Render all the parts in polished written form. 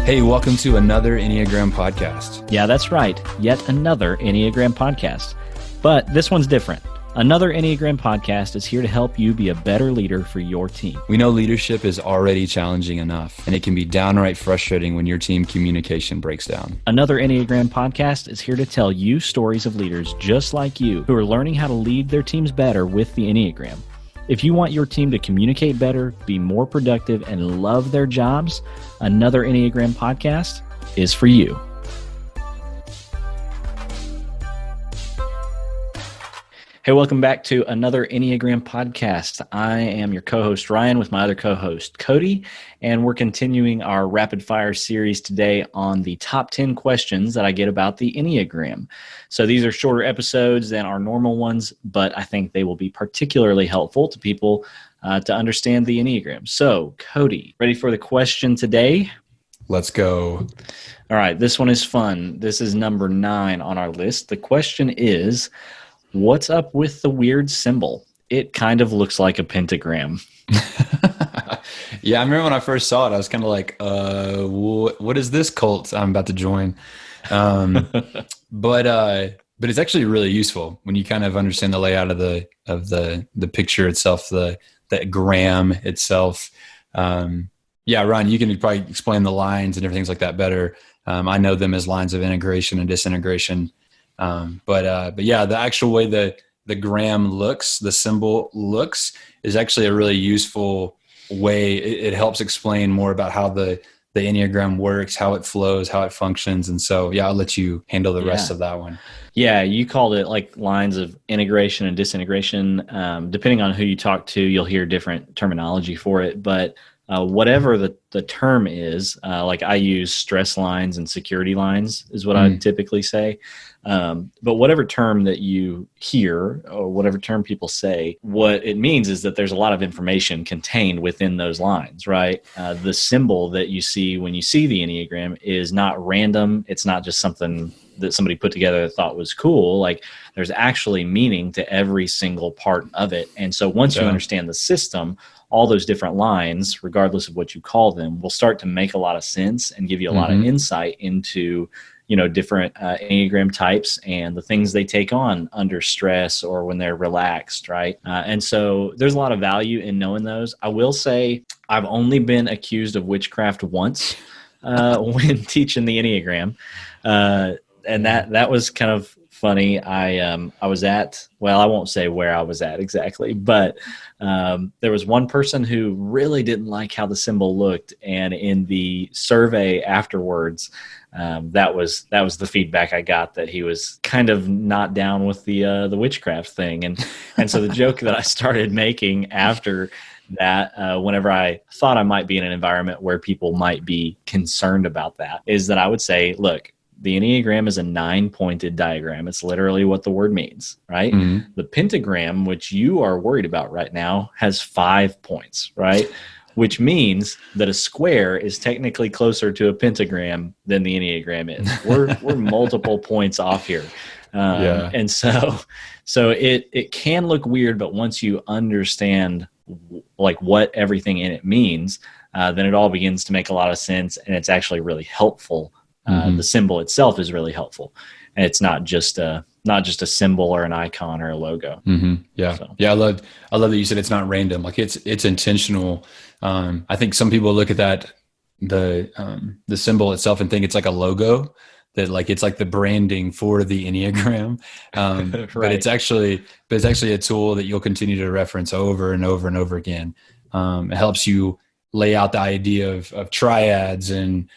Hey, welcome to another Enneagram podcast. Yeah, that's right. Yet another Enneagram podcast. But this one's different. Another Enneagram podcast is here to help you be a better leader for your team. We know leadership is already challenging enough, and it can be downright frustrating when your team communication breaks down. Another Enneagram podcast is here to tell you stories of leaders just like you who are learning how to lead their teams better with the Enneagram. If you want your team to communicate better, be more productive, and love their jobs, another Enneagram podcast is for you. Hey, welcome back to another Enneagram podcast. I am your co-host, Ryan, with my other co-host, Cody, and we're continuing our rapid fire series today on the top 10 questions that I get about the Enneagram. So these are shorter episodes than our normal ones, but I think they will be particularly helpful to people to understand the Enneagram. So, Cody, ready for the question today? Let's go. All right, this one is fun. This is number 9 on our list. The question is, what's up with the weird symbol? It kind of looks like a pentagram. Yeah, I remember when I first saw it, I was kind of like, what is this cult I'm about to join? But it's actually really useful when you kind of understand the layout of the picture itself, the gram itself. Yeah, Ryan, you can probably explain the lines and everything like that better. I know them as lines of integration and disintegration. But yeah, the actual way the gram looks, the symbol looks, is actually a really useful way. It helps explain more about how the Enneagram works, how it flows, how it functions. And so, yeah, I'll let you handle the rest of that one. Yeah, you called it like lines of integration and disintegration. Depending on who you talk to, you'll hear different terminology for it. But whatever the term is, like I use stress lines and security lines is what I typically say. But whatever term that you hear or whatever term people say, what it means is that there's a lot of information contained within those lines, right? The symbol that you see when you see the Enneagram is not random. It's not just something that somebody put together that thought was cool. Like there's actually meaning to every single part of it. And so once you understand the system, all those different lines, regardless of what you call them, will start to make a lot of sense and give you a lot of insight into, different Enneagram types and the things they take on under stress or when they're relaxed, right? And so there's a lot of value in knowing those. I will say I've only been accused of witchcraft once when teaching the Enneagram. And that was kind of funny. I was at, well, I won't say where I was at exactly, but there was one person who really didn't like how the symbol looked. And in the survey afterwards, that was the feedback I got, that he was kind of not down with the witchcraft thing. And so the joke that I started making after that, whenever I thought I might be in an environment where people might be concerned about that, is that I would say, look, the Enneagram is a 9-pointed diagram. It's literally what the word means, right? Mm-hmm. The pentagram, which you are worried about right now, has 5 points, right? Which means that a square is technically closer to a pentagram than the Enneagram is. We're multiple points off here. And so it can look weird, but once you understand like what everything in it means, then it all begins to make a lot of sense, and it's actually really helpful. The symbol itself is really helpful, and it's not just a symbol or an icon or a logo. Yeah. So. Yeah. I love that you said it's not random. Like it's intentional. I think some people look at that, the symbol itself, and think it's like a logo, that like, it's like the branding for the Enneagram. Right. But it's actually a tool that you'll continue to reference over and over and over again. It helps you lay out the idea of triads and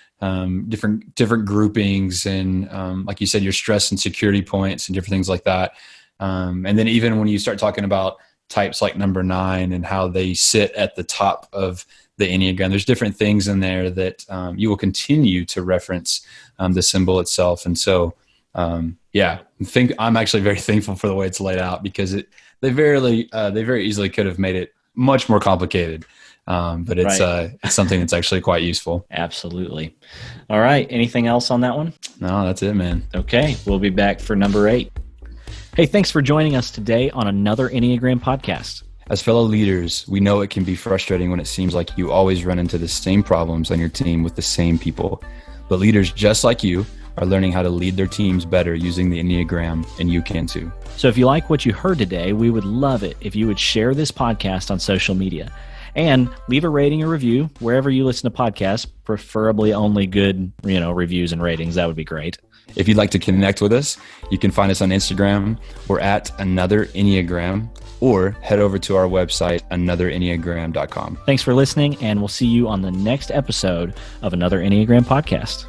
different groupings, and like you said, your stress and security points and different things like that. And then even when you start talking about types like number 9 and how they sit at the top of the Enneagram, there's different things in there that you will continue to reference the symbol itself. And so, I'm actually very thankful for the way it's laid out, because they very easily could have made it much more complicated. But it's something that's actually quite useful. Absolutely. All right. Anything else on that one? No, that's it, man. Okay. We'll be back for number 8. Hey, thanks for joining us today on another Enneagram podcast. As fellow leaders, we know it can be frustrating when it seems like you always run into the same problems on your team with the same people. But leaders just like you are learning how to lead their teams better using the Enneagram, and you can too. So if you like what you heard today, we would love it if you would share this podcast on social media and leave a rating or review wherever you listen to podcasts, preferably only good, reviews and ratings. That would be great. If you'd like to connect with us, you can find us on Instagram. We're at Another Enneagram, or head over to our website, anotherenneagram.com. Thanks for listening, and we'll see you on the next episode of Another Enneagram Podcast.